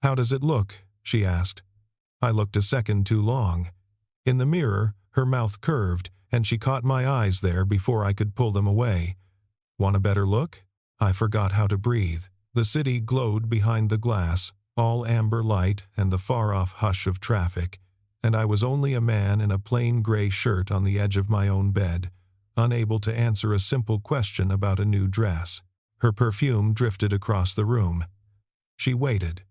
"How does it look?" she asked. I looked a second too long. In the mirror, her mouth curved, and she caught my eyes there before I could pull them away. "Want a better look?" I forgot how to breathe. The city glowed behind the glass, all amber light and the far-off hush of traffic, and I was only a man in a plain gray shirt on the edge of my own bed, unable to answer a simple question about a new dress. Her perfume drifted across the room. She waited.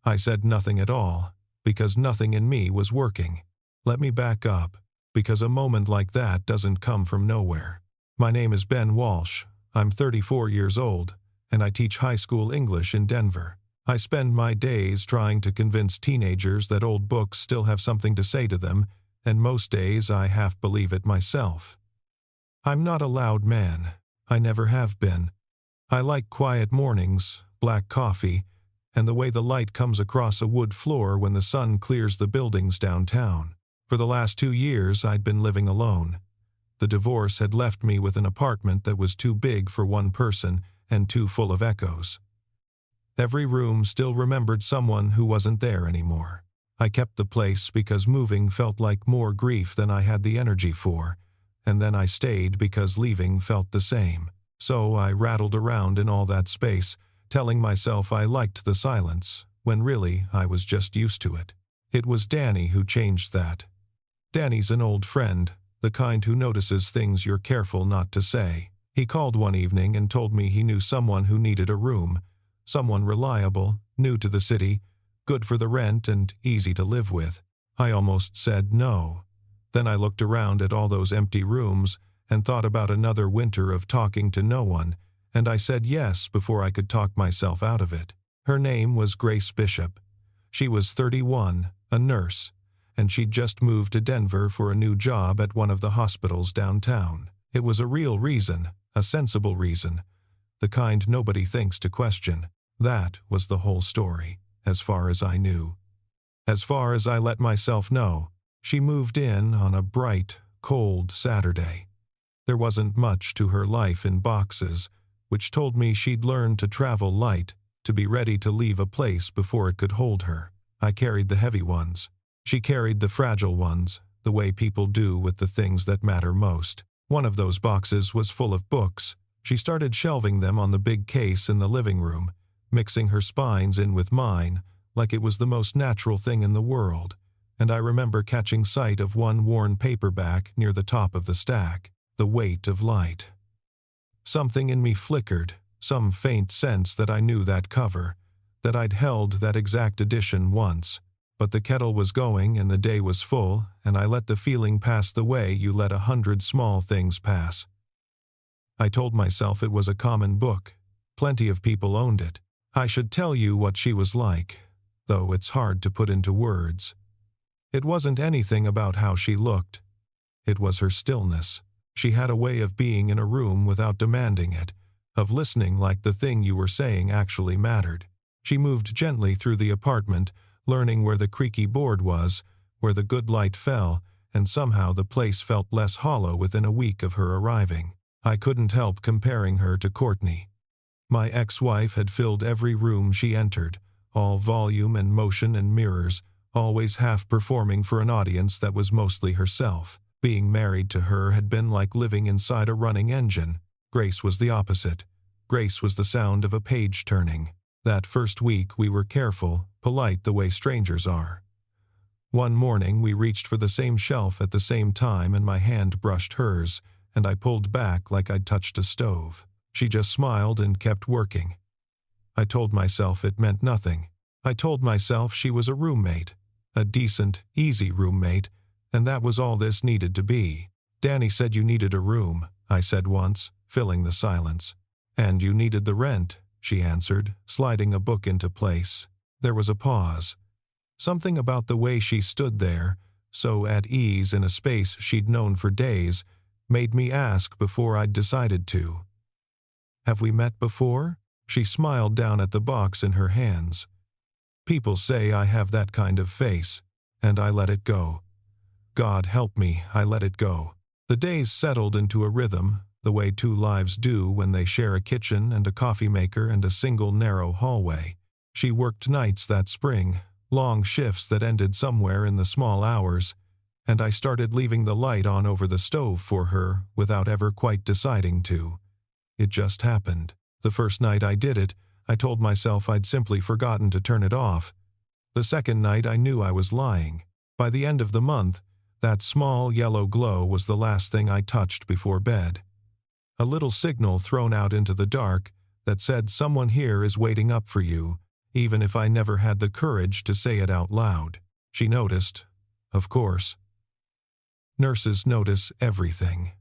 I said nothing at all, because nothing in me was working. Let me back up, because a moment like that doesn't come from nowhere. My name is Ben Walsh. I'm 34 years old, and I teach high school English in Denver. I spend my days trying to convince teenagers that old books still have something to say to them, and most days I half believe it myself. I'm not a loud man. I never have been. I like quiet mornings, black coffee, and the way the light comes across a wood floor when the sun clears the buildings downtown. For the last 2 years, I'd been living alone. The divorce had left me with an apartment that was too big for one person and too full of echoes. Every room still remembered someone who wasn't there anymore. I kept the place because moving felt like more grief than I had the energy for, and then I stayed because leaving felt the same. So I rattled around in all that space, telling myself I liked the silence, when really I was just used to it. It was Danny who changed that. Danny's an old friend, the kind who notices things you're careful not to say. He called one evening and told me he knew someone who needed a room, someone reliable, new to the city, good for the rent and easy to live with. I almost said no. Then I looked around at all those empty rooms and thought about another winter of talking to no one, and I said yes before I could talk myself out of it. Her name was Grace Bishop. She was 31, a nurse, and she'd just moved to Denver for a new job at one of the hospitals downtown. It was a real reason, a sensible reason, the kind nobody thinks to question. That was the whole story, as far as I knew. As far as I let myself know, she moved in on a bright, cold Saturday. There wasn't much to her life in boxes, which told me she'd learned to travel light, to be ready to leave a place before it could hold her. I carried the heavy ones. She carried the fragile ones, the way people do with the things that matter most. One of those boxes was full of books. She started shelving them on the big case in the living room, mixing her spines in with mine, like it was the most natural thing in the world, and I remember catching sight of one worn paperback near the top of the stack, The Weight of Light. Something in me flickered, some faint sense that I knew that cover, that I'd held that exact edition once. But the kettle was going and the day was full, and I let the feeling pass the way you let 100 small things pass. I told myself it was a common book. Plenty of people owned it. I should tell you what she was like, though it's hard to put into words. It wasn't anything about how she looked. It was her stillness. She had a way of being in a room without demanding it, of listening like the thing you were saying actually mattered. She moved gently through the apartment, learning where the creaky board was, where the good light fell, and somehow the place felt less hollow within a week of her arriving. I couldn't help comparing her to Courtney. My ex-wife had filled every room she entered, all volume and motion and mirrors, always half-performing for an audience that was mostly herself. Being married to her had been like living inside a running engine. Grace was the opposite. Grace was the sound of a page turning. That first week we were careful, polite the way strangers are. One morning we reached for the same shelf at the same time and my hand brushed hers, and I pulled back like I'd touched a stove. She just smiled and kept working. I told myself it meant nothing. I told myself she was a roommate, a decent, easy roommate, and that was all this needed to be. Danny said you needed a room, I said once, filling the silence. And you needed the rent, she answered, sliding a book into place. There was a pause. Something about the way she stood there, so at ease in a space she'd known for days, made me ask before I'd decided to. Have we met before? She smiled down at the box in her hands. People say I have that kind of face, and I let it go. God help me, I let it go. The days settled into a rhythm, the way two lives do when they share a kitchen and a coffee maker and a single narrow hallway. She worked nights that spring, long shifts that ended somewhere in the small hours, and I started leaving the light on over the stove for her without ever quite deciding to. It just happened. The first night I did it, I told myself I'd simply forgotten to turn it off. The second night I knew I was lying. By the end of the month, that small yellow glow was the last thing I touched before bed. A little signal thrown out into the dark that said someone here is waiting up for you, even if I never had the courage to say it out loud. She noticed, of course. Nurses notice everything.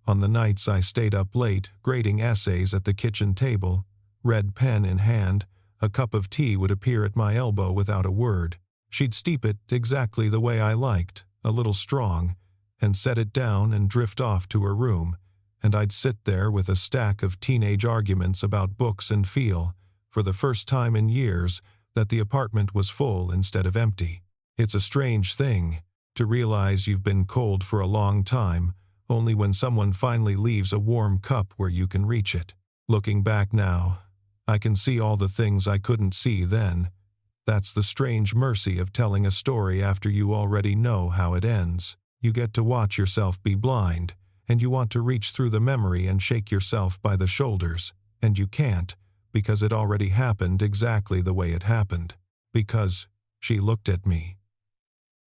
On the nights I stayed up late, grading essays at the kitchen table, red pen in hand, a cup of tea would appear at my elbow without a word. She'd steep it exactly the way I liked, a little strong, and set it down and drift off to her room, and I'd sit there with a stack of teenage arguments about books and feel, for the first time in years, that the apartment was full instead of empty. It's a strange thing, to realize you've been cold for a long time, only when someone finally leaves a warm cup where you can reach it. Looking back now, I can see all the things I couldn't see then. That's the strange mercy of telling a story after you already know how it ends. You get to watch yourself be blind, and you want to reach through the memory and shake yourself by the shoulders, and you can't, because it already happened exactly the way it happened. Because she looked at me.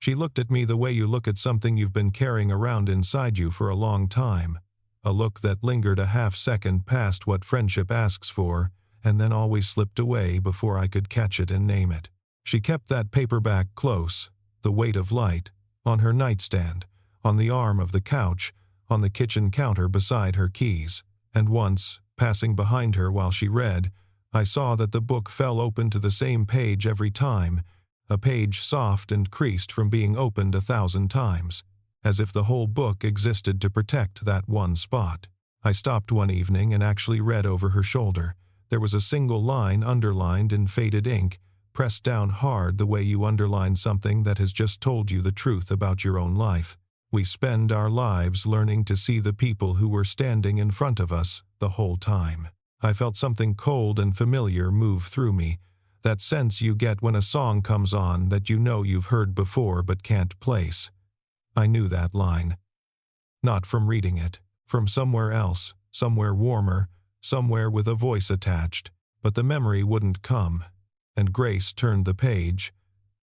She looked at me the way you look at something you've been carrying around inside you for a long time. A look that lingered a half-second past what friendship asks for, and then always slipped away before I could catch it and name it. She kept that paperback close, the weight of light, on her nightstand, on the arm of the couch, on the kitchen counter beside her keys, and once, passing behind her while she read, I saw that the book fell open to the same page every time, a page soft and creased from being opened 1,000 times, as if the whole book existed to protect that one spot. I stopped one evening and actually read over her shoulder. There was a single line underlined in faded ink, pressed down hard the way you underline something that has just told you the truth about your own life. We spend our lives learning to see the people who were standing in front of us the whole time. I felt something cold and familiar move through me, that sense you get when a song comes on that you know you've heard before but can't place. I knew that line. Not from reading it, from somewhere else, somewhere warmer, somewhere with a voice attached, but the memory wouldn't come, and Grace turned the page,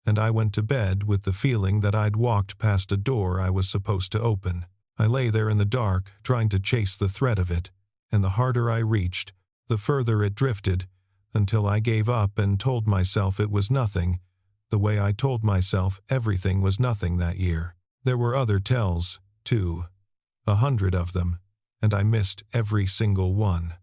and I went to bed with the feeling that I'd walked past a door I was supposed to open. I lay there in the dark, trying to chase the thread of it, and the harder I reached, the further it drifted, until I gave up and told myself it was nothing, the way I told myself everything was nothing that year. There were other tells, too, 100 of them, and I missed every single one.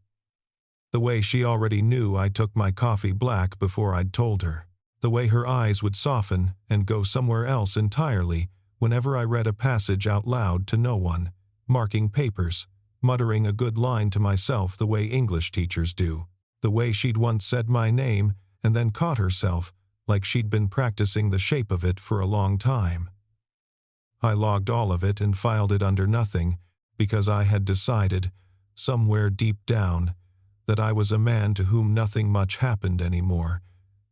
The way she already knew I took my coffee black before I'd told her. The way her eyes would soften and go somewhere else entirely whenever I read a passage out loud to no one, marking papers, muttering a good line to myself the way English teachers do. The way she'd once said my name and then caught herself, like she'd been practicing the shape of it for a long time. I logged all of it and filed it under nothing, because I had decided, somewhere deep down, that I was a man to whom nothing much happened anymore,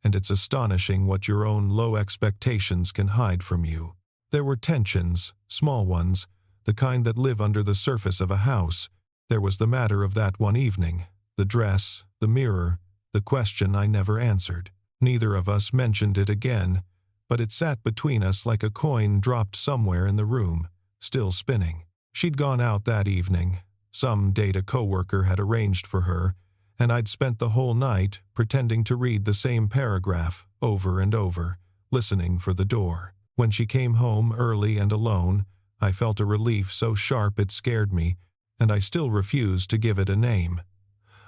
and it's astonishing what your own low expectations can hide from you. There were tensions, small ones, the kind that live under the surface of a house. There was the matter of that one evening, the dress, the mirror, the question I never answered. Neither of us mentioned it again, but it sat between us like a coin dropped somewhere in the room, still spinning. She'd gone out that evening. Some date a coworker had arranged for her, and I'd spent the whole night pretending to read the same paragraph over and over, listening for the door. When she came home early and alone, I felt a relief so sharp it scared me, and I still refused to give it a name.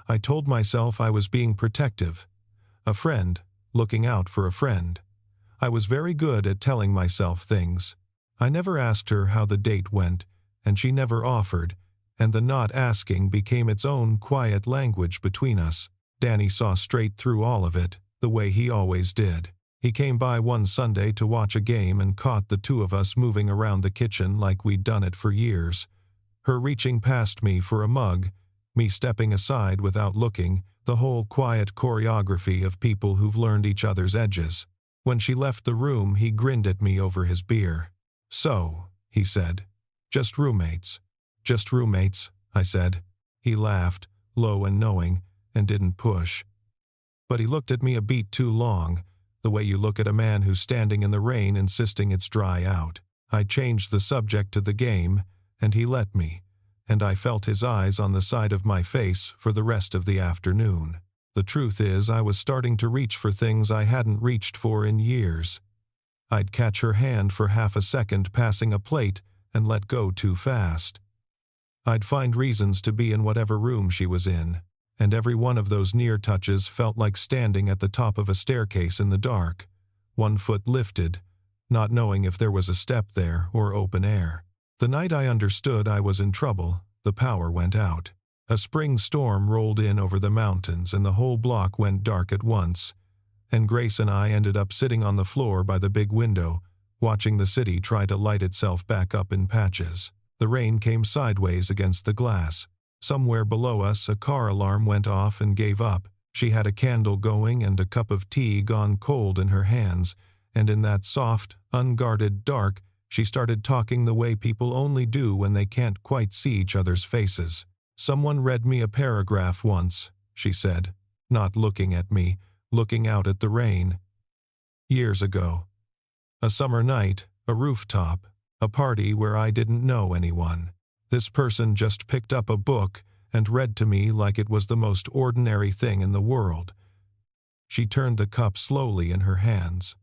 I told myself I was being protective, a friend, looking out for a friend. I was very good at telling myself things. I never asked her how the date went, and she never offered, and the not asking became its own quiet language between us. Danny saw straight through all of it, the way he always did. He came by one Sunday to watch a game and caught the two of us moving around the kitchen like we'd done it for years. Her reaching past me for a mug, me stepping aside without looking, the whole quiet choreography of people who've learned each other's edges. When she left the room, he grinned at me over his beer. "So," he said, "just roommates." "Just roommates," I said. He laughed, low and knowing, and didn't push. But he looked at me a beat too long, the way you look at a man who's standing in the rain insisting it's dry out. I changed the subject to the game, and he let me, and I felt his eyes on the side of my face for the rest of the afternoon. The truth is, I was starting to reach for things I hadn't reached for in years. I'd catch her hand for half a second passing a plate and let go too fast. I'd find reasons to be in whatever room she was in, and every one of those near touches felt like standing at the top of a staircase in the dark, one foot lifted, not knowing if there was a step there or open air. The night I understood I was in trouble, the power went out. A spring storm rolled in over the mountains and the whole block went dark at once, and Grace and I ended up sitting on the floor by the big window, watching the city try to light itself back up in patches. The rain came sideways against the glass. Somewhere below us, a car alarm went off and gave up. She had a candle going and a cup of tea gone cold in her hands, and in that soft, unguarded dark, she started talking the way people only do when they can't quite see each other's faces. "Someone read me a paragraph once," she said, not looking at me, looking out at the rain. "Years ago. A summer night, a rooftop, a party where I didn't know anyone. This person just picked up a book and read to me like it was the most ordinary thing in the world." She turned the cup slowly in her hands.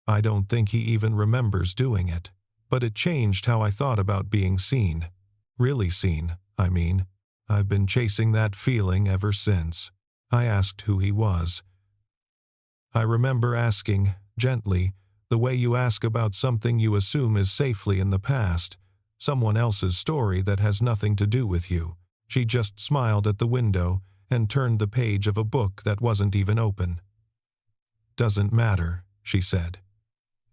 I don't think he even remembers doing it, but it changed how I thought about being seen. Really seen, I mean. I've been chasing that feeling ever since. I asked who he was. I remember asking, gently, the way you ask about something you assume is safely in the past, someone else's story that has nothing to do with you. She just smiled at the window and turned the page of a book that wasn't even open. "Doesn't matter," she said.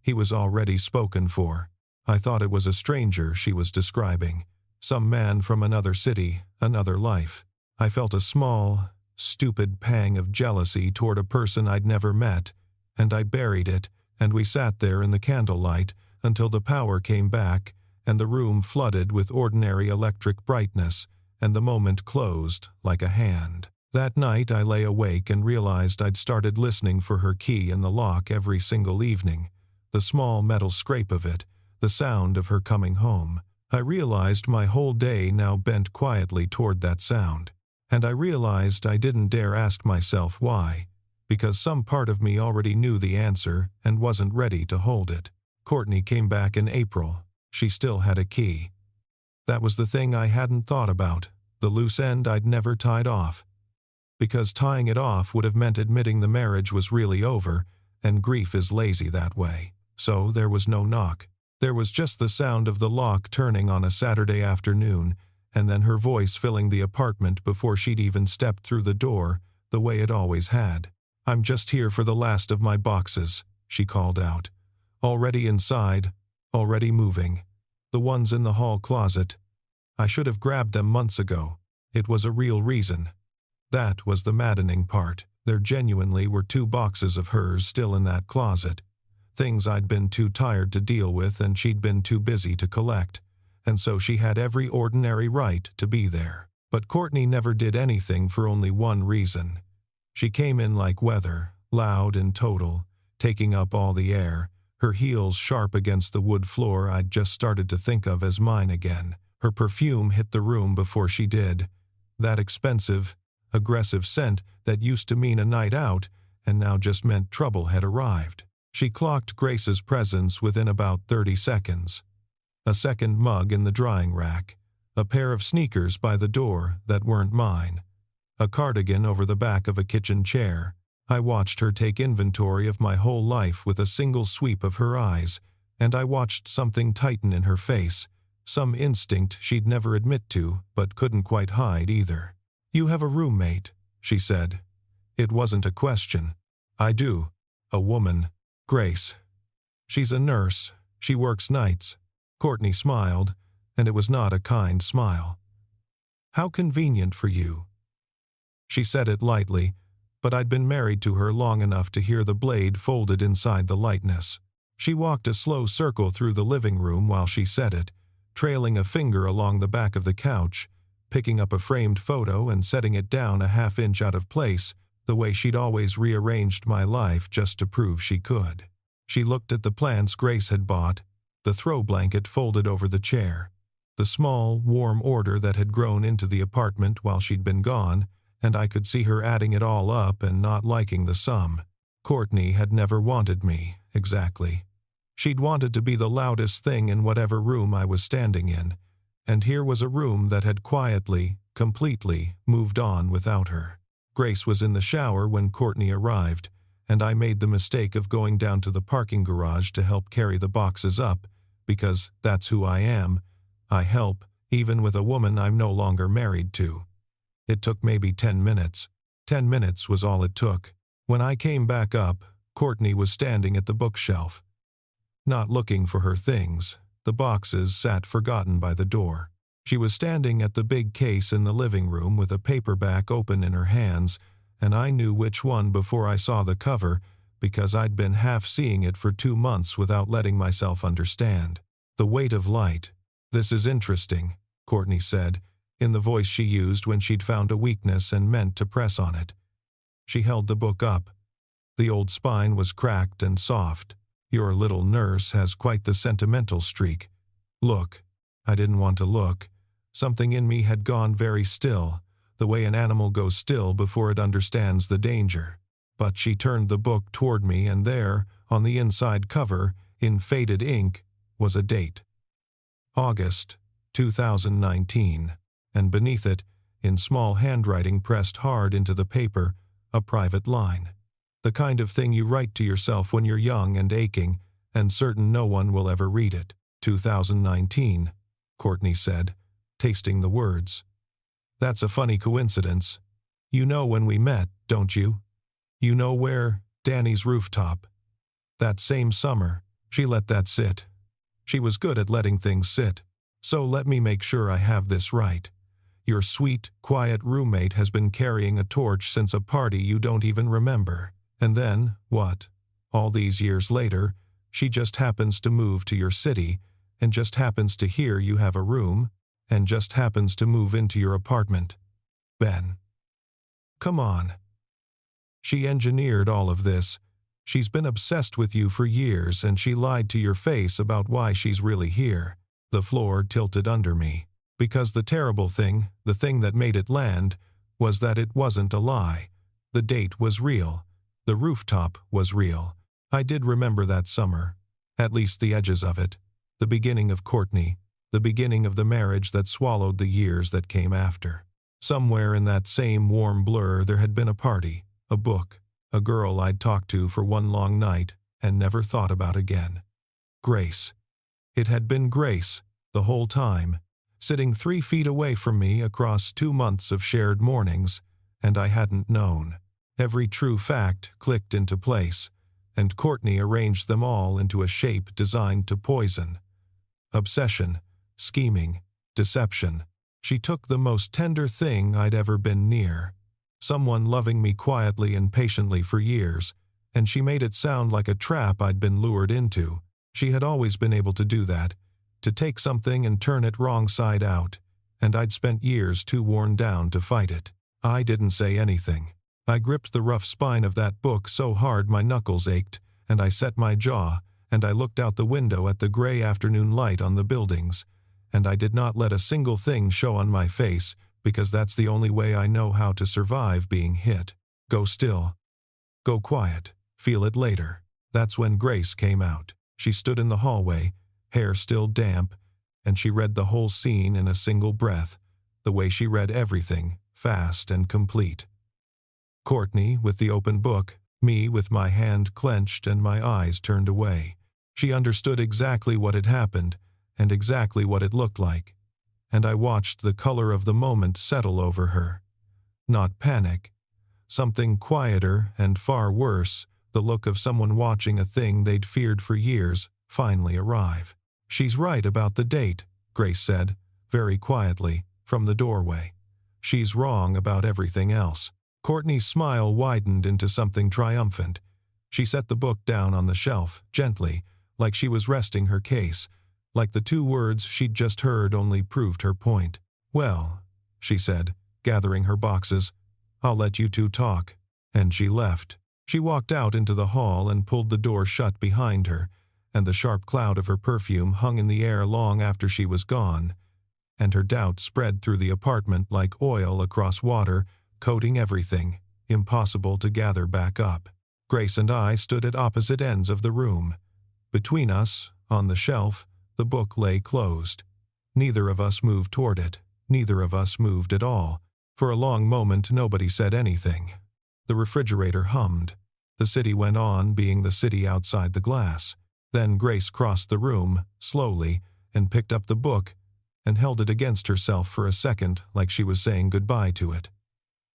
He was already spoken for. I thought it was a stranger she was describing, some man from another city, another life. I felt a small, stupid pang of jealousy toward a person I'd never met, and I buried it, and we sat there in the candlelight until the power came back, and the room flooded with ordinary electric brightness, and the moment closed like a hand. That night I lay awake and realized I'd started listening for her key in the lock every single evening, the small metal scrape of it, the sound of her coming home. I realized my whole day now bent quietly toward that sound, and I realized I didn't dare ask myself why, because some part of me already knew the answer and wasn't ready to hold it. Courtney came back in April. She still had a key. That was the thing I hadn't thought about, the loose end I'd never tied off. Because tying it off would have meant admitting the marriage was really over, and grief is lazy that way. So there was no knock. There was just the sound of the lock turning on a Saturday afternoon, and then her voice filling the apartment before she'd even stepped through the door, the way it always had. "I'm just here for the last of my boxes," she called out. "Already inside, already moving. The ones in the hall closet. I should have grabbed them months ago. It was a real reason." That was the maddening part. There genuinely were 2 boxes of hers still in that closet. Things I'd been too tired to deal with and she'd been too busy to collect, and so she had every ordinary right to be there. But Courtney never did anything for only one reason. She came in like weather, loud and total, taking up all the air, her heels sharp against the wood floor I'd just started to think of as mine again. Her perfume hit the room before she did. That expensive, aggressive scent that used to mean a night out and now just meant trouble had arrived. She clocked Grace's presence within about 30 seconds. A second mug in the drying rack, a pair of sneakers by the door that weren't mine, a cardigan over the back of a kitchen chair. I watched her take inventory of my whole life with a single sweep of her eyes, and I watched something tighten in her face, some instinct she'd never admit to but couldn't quite hide either. "You have a roommate," she said. It wasn't a question. "I do. A woman. Grace. She's a nurse. She works nights." Courtney smiled, and it was not a kind smile. How convenient for you." She said it lightly, but I'd been married to her long enough to hear the blade folded inside the lightness. She walked a slow circle through the living room while she said it, trailing a finger along the back of the couch, picking up a framed photo and setting it down a half-inch out of place, the way she'd always rearranged my life just to prove she could. She looked at the plants Grace had bought, the throw blanket folded over the chair, the small, warm order that had grown into the apartment while she'd been gone, and I could see her adding it all up and not liking the sum. Courtney had never wanted me, exactly. She'd wanted to be the loudest thing in whatever room I was standing in, and here was a room that had quietly, completely moved on without her. Grace was in the shower when Courtney arrived, and I made the mistake of going down to the parking garage to help carry the boxes up, because that's who I am. I help, even with a woman I'm no longer married to. It took maybe 10 minutes. 10 minutes was all it took. When I came back up, Courtney was standing at the bookshelf. Not looking for her things, the boxes sat forgotten by the door. She was standing at the big case in the living room with a paperback open in her hands, and I knew which one before I saw the cover, because I'd been half seeing it for 2 months without letting myself understand. The Weight of Light. "This is interesting," Courtney said, in the voice she used when she'd found a weakness and meant to press on it. She held the book up. The old spine was cracked and soft. "Your little nurse has quite the sentimental streak. Look." I didn't want to look. Something in me had gone very still, the way an animal goes still before it understands the danger. But she turned the book toward me, and there, on the inside cover, in faded ink, was a date. August 2019, and beneath it, in small handwriting pressed hard into the paper, a private line. The kind of thing you write to yourself when you're young and aching, and certain no one will ever read it. 2019, Courtney said, tasting the words. "That's a funny coincidence. You know when we met, don't you? You know where? Danny's rooftop. That same summer, she let that sit. She was good at letting things sit. So let me make sure I have this right. Your sweet, quiet roommate has been carrying a torch since a party you don't even remember. And then, what? All these years later, she just happens to move to your city, and just happens to hear you have a room, and just happens to move into your apartment. Ben. Come on. She engineered all of this. She's been obsessed with you for years, and she lied to your face about why she's really here." The floor tilted under me. Because the terrible thing, the thing that made it land, was that it wasn't a lie. The date was real. The rooftop was real. I did remember that summer. At least the edges of it. The beginning of Courtney. The beginning of the marriage that swallowed the years that came after. Somewhere in that same warm blur there had been a party, a book, a girl I'd talked to for one long night and never thought about again. Grace. It had been Grace, the whole time, sitting 3 feet away from me across 2 months of shared mornings, and I hadn't known. Every true fact clicked into place, and Courtney arranged them all into a shape designed to poison. Obsession, scheming, deception. She took the most tender thing I'd ever been near, someone loving me quietly and patiently for years, and she made it sound like a trap I'd been lured into. She had always been able to do that, to take something and turn it wrong side out, and I'd spent years too worn down to fight it. I didn't say anything. I gripped the rough spine of that book so hard my knuckles ached, and I set my jaw, and I looked out the window at the gray afternoon light on the buildings, and I did not let a single thing show on my face, because that's the only way I know how to survive being hit. Go still. Go quiet. Feel it later. That's when Grace came out. She stood in the hallway, hair still damp, and she read the whole scene in a single breath, the way she read everything, fast and complete. Courtney with the open book, me with my hand clenched and my eyes turned away. She understood exactly what had happened, and exactly what it looked like, and I watched the color of the moment settle over her. Not panic. Something quieter and far worse, the look of someone watching a thing they'd feared for years, finally arrive. "She's right about the date," Grace said, very quietly, from the doorway. She's wrong about everything else. Courtney's smile widened into something triumphant. She set the book down on the shelf, gently, like she was resting her case, like the 2 words she'd just heard only proved her point. "Well," she said, gathering her boxes, "I'll let you two talk." And she left. She walked out into the hall and pulled the door shut behind her, and the sharp cloud of her perfume hung in the air long after she was gone, and her doubt spread through the apartment like oil across water, coating everything, impossible to gather back up. Grace and I stood at opposite ends of the room. Between us, on the shelf, the book lay closed. Neither of us moved toward it. Neither of us moved at all. For a long moment nobody said anything. The refrigerator hummed. The city went on being the city outside the glass. Then Grace crossed the room, slowly, and picked up the book, and held it against herself for a second like she was saying goodbye to it.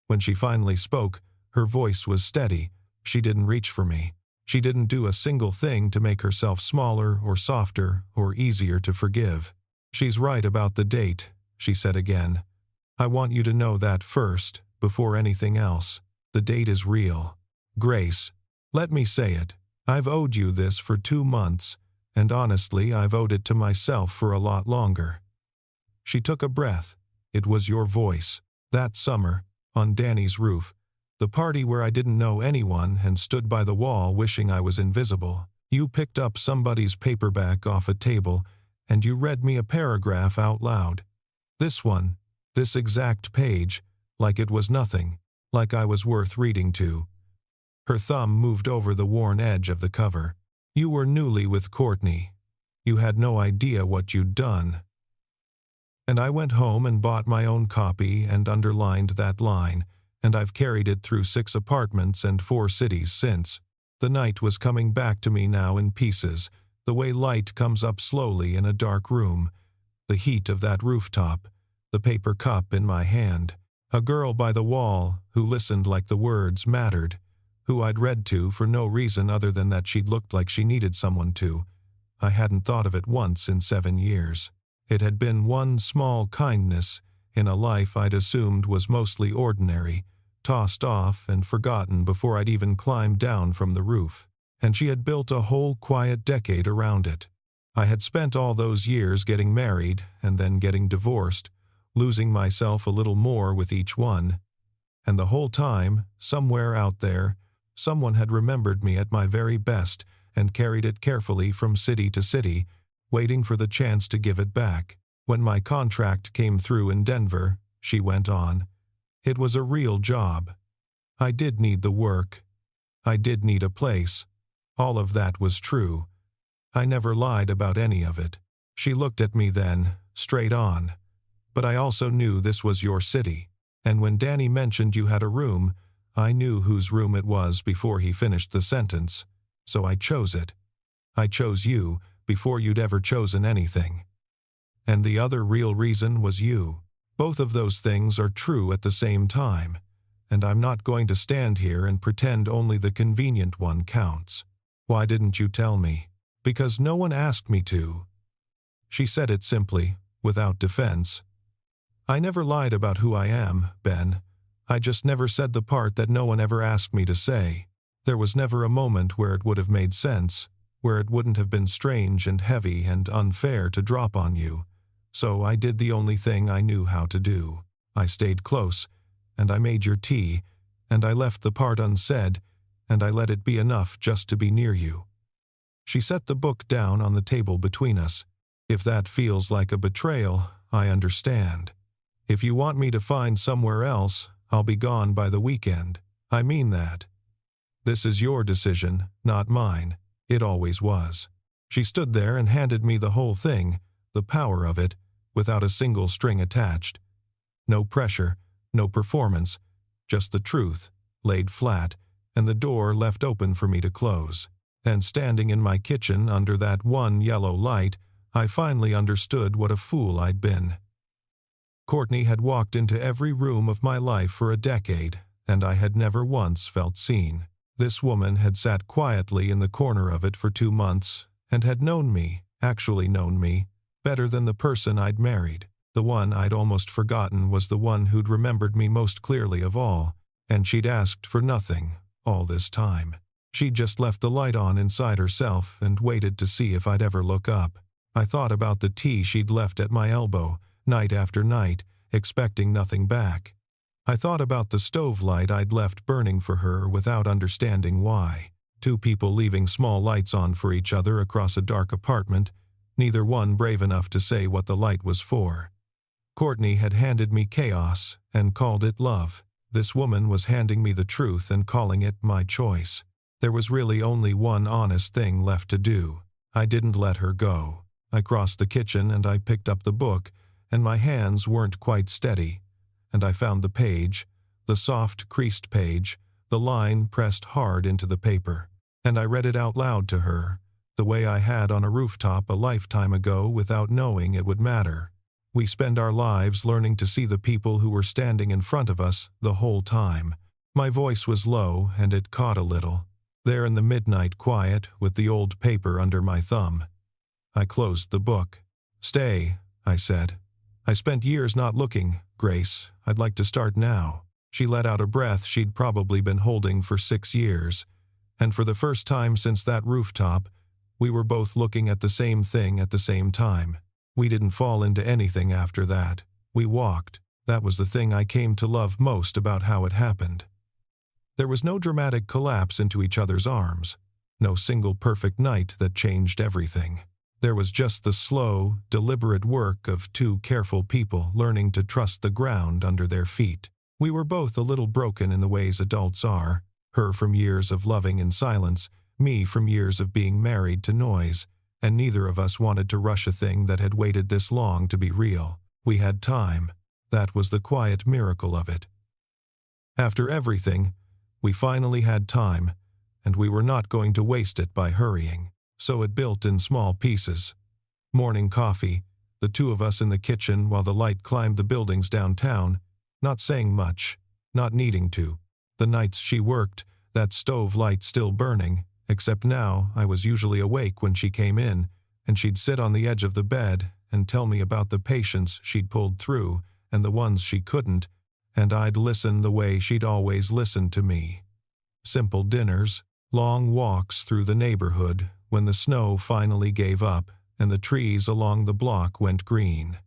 When she finally spoke, her voice was steady. She didn't reach for me. She didn't do a single thing to make herself smaller or softer or easier to forgive. "She's right about the date," she said again. "I want you to know that first, before anything else. The date is real. Grace, let me say it. I've owed you this for 2 months, and honestly, I've owed it to myself for a lot longer." She took a breath. It was your voice. That summer, on Danny's roof, the party where I didn't know anyone and stood by the wall wishing I was invisible. You picked up somebody's paperback off a table, and you read me a paragraph out loud. This one, this exact page, like it was nothing, like I was worth reading to. Her thumb moved over the worn edge of the cover. You were newly with Courtney. You had no idea what you'd done. And I went home and bought my own copy and underlined that line, and I've carried it through 6 apartments and 4 cities since. The night was coming back to me now in pieces, the way light comes up slowly in a dark room. The heat of that rooftop, the paper cup in my hand, a girl by the wall who listened like the words mattered, who I'd read to for no reason other than that she'd looked like she needed someone to. I hadn't thought of it once in 7 years. It had been one small kindness in a life I'd assumed was mostly ordinary, tossed off and forgotten before I'd even climbed down from the roof. And she had built a whole quiet decade around it. I had spent all those years getting married and then getting divorced, losing myself a little more with each one. And the whole time, somewhere out there, someone had remembered me at my very best and carried it carefully from city to city, waiting for the chance to give it back. When my contract came through in Denver, she went on, it was a real job. I did need the work. I did need a place. All of that was true. I never lied about any of it. She looked at me then, straight on. But I also knew this was your city. And when Danny mentioned you had a room, I knew whose room it was before he finished the sentence. So I chose it. I chose you before you'd ever chosen anything. And the other real reason was you. Both of those things are true at the same time, and I'm not going to stand here and pretend only the convenient one counts. Why didn't you tell me? Because no one asked me to. She said it simply, without defense. I never lied about who I am, Ben. I just never said the part that no one ever asked me to say. There was never a moment where it would have made sense, where it wouldn't have been strange and heavy and unfair to drop on you. So I did the only thing I knew how to do. I stayed close, and I made your tea, and I left the part unsaid, and I let it be enough just to be near you. She set the book down on the table between us. If that feels like a betrayal, I understand. If you want me to find somewhere else, I'll be gone by the weekend. I mean that. This is your decision, not mine. It always was. She stood there and handed me the whole thing, the power of it, without a single string attached. No pressure, no performance, just the truth, laid flat, and the door left open for me to close. And standing in my kitchen under that one yellow light, I finally understood what a fool I'd been. Courtney had walked into every room of my life for a decade, and I had never once felt seen. This woman had sat quietly in the corner of it for 2 months, and had known me, actually known me, better than the person I'd married. The one I'd almost forgotten was the one who'd remembered me most clearly of all, and she'd asked for nothing all this time. She'd just left the light on inside herself and waited to see if I'd ever look up. I thought about the tea she'd left at my elbow, night after night, expecting nothing back. I thought about the stove light I'd left burning for her without understanding why. Two people leaving small lights on for each other across a dark apartment, neither one brave enough to say what the light was for. Courtney had handed me chaos and called it love. This woman was handing me the truth and calling it my choice. There was really only one honest thing left to do. I didn't let her go. I crossed the kitchen and I picked up the book, and my hands weren't quite steady. And I found the page, the soft, creased page, the line pressed hard into the paper. And I read it out loud to her, the way I had on a rooftop a lifetime ago without knowing it would matter. We spend our lives learning to see the people who were standing in front of us the whole time. My voice was low and it caught a little. There in the midnight quiet with the old paper under my thumb. I closed the book. "Stay," I said. "I spent years not looking, Grace. I'd like to start now." She let out a breath she'd probably been holding for 6 years. And for the first time since that rooftop, we were both looking at the same thing at the same time. We didn't fall into anything after that. We walked. That was the thing I came to love most about how it happened. There was no dramatic collapse into each other's arms. No single perfect night that changed everything. There was just the slow, deliberate work of two careful people learning to trust the ground under their feet. We were both a little broken in the ways adults are, her from years of loving in silence, me from years of being married to noise, and neither of us wanted to rush a thing that had waited this long to be real. We had time. That was the quiet miracle of it. After everything, we finally had time, and we were not going to waste it by hurrying. So it built in small pieces. Morning coffee, the two of us in the kitchen while the light climbed the buildings downtown, not saying much, not needing to. The nights she worked, that stove light still burning, except now I was usually awake when she came in, and she'd sit on the edge of the bed and tell me about the patients she'd pulled through and the ones she couldn't, and I'd listen the way she'd always listened to me. Simple dinners, long walks through the neighborhood when the snow finally gave up and the trees along the block went green.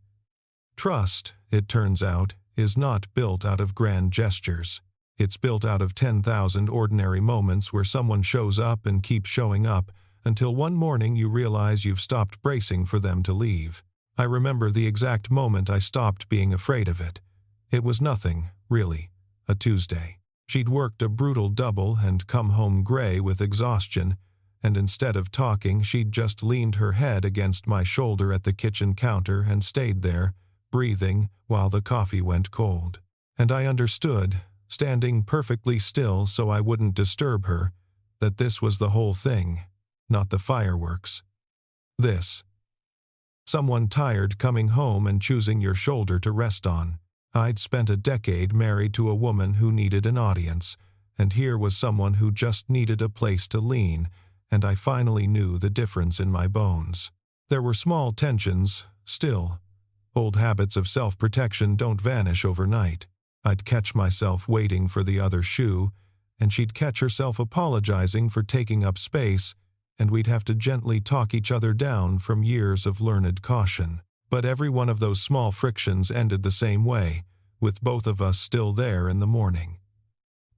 Trust, it turns out, is not built out of grand gestures. It's built out of 10,000 ordinary moments where someone shows up and keeps showing up until one morning you realize you've stopped bracing for them to leave. I remember the exact moment I stopped being afraid of it. It was nothing, really, a Tuesday. She'd worked a brutal double and come home gray with exhaustion, and instead of talking she'd just leaned her head against my shoulder at the kitchen counter and stayed there, breathing while the coffee went cold. And I understood, standing perfectly still so I wouldn't disturb her, that this was the whole thing, not the fireworks. This. Someone tired coming home and choosing your shoulder to rest on. I'd spent a decade married to a woman who needed an audience, and here was someone who just needed a place to lean, and I finally knew the difference in my bones. There were small tensions, still. Old habits of self-protection don't vanish overnight. I'd catch myself waiting for the other shoe, and she'd catch herself apologizing for taking up space, and we'd have to gently talk each other down from years of learned caution. But every one of those small frictions ended the same way, with both of us still there in the morning.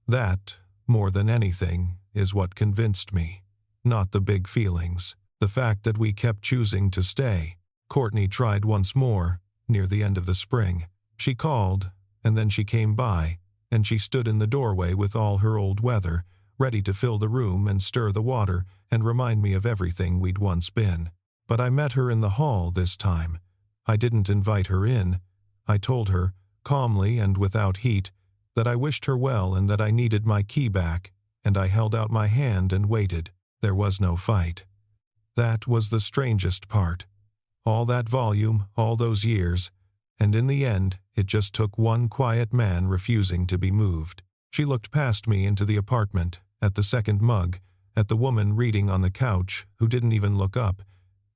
That, more than anything, is what convinced me. Not the big feelings, the fact that we kept choosing to stay. Courtney tried once more, near the end of the spring. She called, and then she came by, and she stood in the doorway with all her old weather, ready to fill the room and stir the water and remind me of everything we'd once been. But I met her in the hall this time. I didn't invite her in. I told her, calmly and without heat, that I wished her well and that I needed my key back, and I held out my hand and waited. There was no fight. That was the strangest part. All that volume, all those years, and in the end, it just took one quiet man refusing to be moved. She looked past me into the apartment, at the second mug, at the woman reading on the couch, who didn't even look up,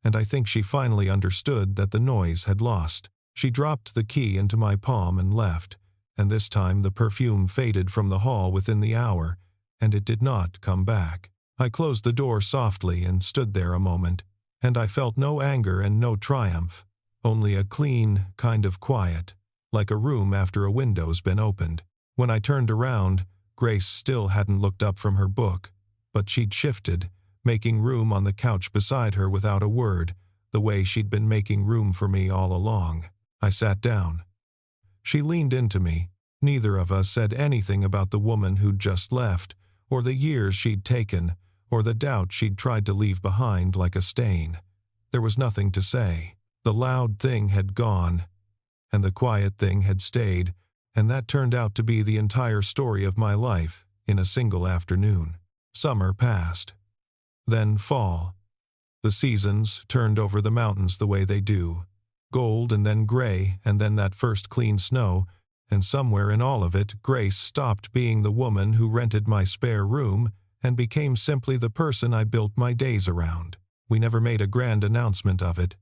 and I think she finally understood that the noise had lost. She dropped the key into my palm and left, and this time the perfume faded from the hall within the hour, and it did not come back. I closed the door softly and stood there a moment, and I felt no anger and no triumph, only a clean kind of quiet, like a room after a window's been opened. When I turned around, Grace still hadn't looked up from her book, but she'd shifted, making room on the couch beside her without a word, the way she'd been making room for me all along. I sat down. She leaned into me. Neither of us said anything about the woman who'd just left, or the years she'd taken, or the doubt she'd tried to leave behind like a stain. There was nothing to say. The loud thing had gone, and the quiet thing had stayed, and that turned out to be the entire story of my life in a single afternoon. Summer passed. Then fall. The seasons turned over the mountains the way they do. Gold and then gray and then that first clean snow, and somewhere in all of it, Grace stopped being the woman who rented my spare room and became simply the person I built my days around. We never made a grand announcement of it.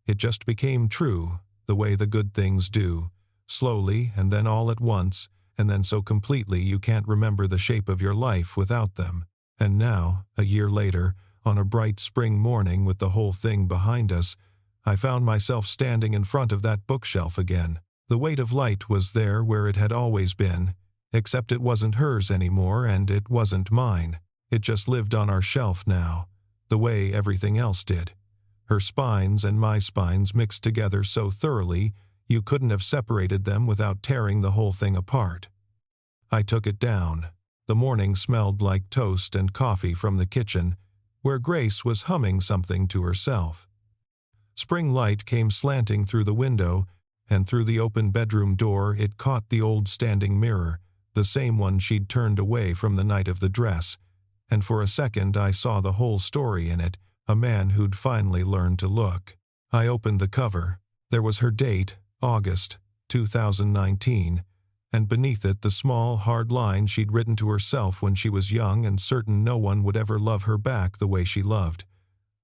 It just became true, the way the good things do, slowly and then all at once, and then so completely you can't remember the shape of your life without them. And now, a year later, on a bright spring morning with the whole thing behind us, I found myself standing in front of that bookshelf again. The weight of light was there where it had always been, except it wasn't hers anymore and it wasn't mine. It just lived on our shelf now, the way everything else did. Her spines and my spines mixed together so thoroughly you couldn't have separated them without tearing the whole thing apart. I took it down. The morning smelled like toast and coffee from the kitchen, where Grace was humming something to herself. Spring light came slanting through the window, and through the open bedroom door it caught the old standing mirror, the same one she'd turned away from the night of the dress, and for a second I saw the whole story in it, a man who'd finally learned to look. I opened the cover. There was her date, August 2019, and beneath it the small, hard line she'd written to herself when she was young and certain no one would ever love her back the way she loved.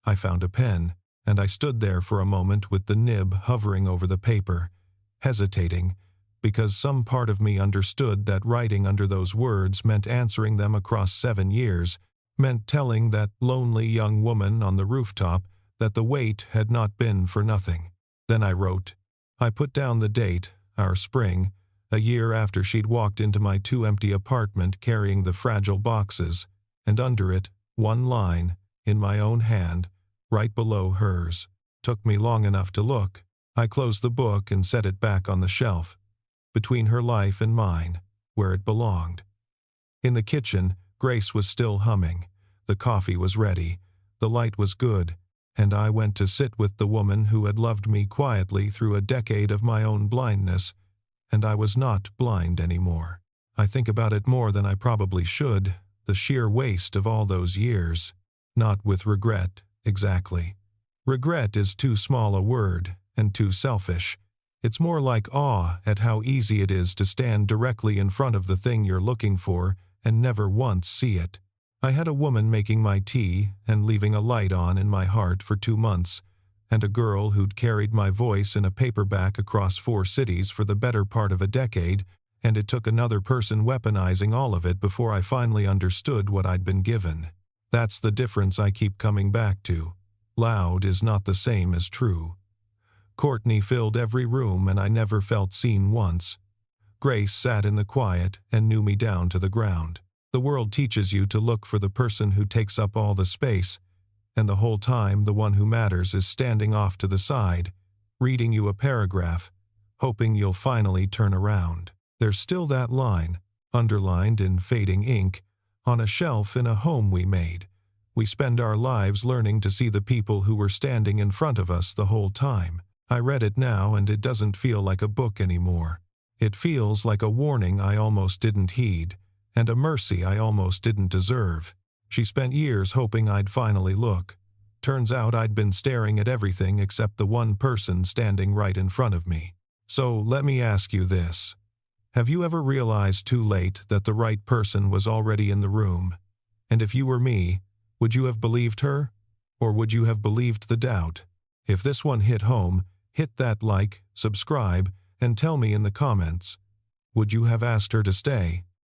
I found a pen, and I stood there for a moment with the nib hovering over the paper, hesitating, because some part of me understood that writing under those words meant answering them across 7 years, meant telling that lonely young woman on the rooftop that the wait had not been for nothing. Then I wrote. I put down the date, our spring, a year after she'd walked into my too-empty apartment carrying the fragile boxes, and under it, one line, in my own hand, right below hers. Took me long enough to look. I closed the book and set it back on the shelf, between her life and mine, where it belonged. In the kitchen, Grace was still humming. The coffee was ready. The light was good, and I went to sit with the woman who had loved me quietly through a decade of my own blindness, and I was not blind anymore. I think about it more than I probably should, the sheer waste of all those years. Not with regret, exactly. Regret is too small a word, and too selfish. It's more like awe at how easy it is to stand directly in front of the thing you're looking for and never once see it. I had a woman making my tea and leaving a light on in my heart for 2 months, and a girl who'd carried my voice in a paperback across 4 cities for the better part of a decade, and it took another person weaponizing all of it before I finally understood what I'd been given. That's the difference I keep coming back to. Loud is not the same as true. Courtney filled every room and I never felt seen once. Grace sat in the quiet and knew me down to the ground. The world teaches you to look for the person who takes up all the space, and the whole time the one who matters is standing off to the side, reading you a paragraph, hoping you'll finally turn around. There's still that line, underlined in fading ink, on a shelf in a home we made. We spend our lives learning to see the people who were standing in front of us the whole time. I read it now and it doesn't feel like a book anymore. It feels like a warning I almost didn't heed, and a mercy I almost didn't deserve. She spent years hoping I'd finally look. Turns out I'd been staring at everything except the one person standing right in front of me. So let me ask you this. Have you ever realized too late that the right person was already in the room? And if you were me, would you have believed her? Or would you have believed the doubt? If this one hit home, hit that like, subscribe, and tell me in the comments. Would you have asked her to stay?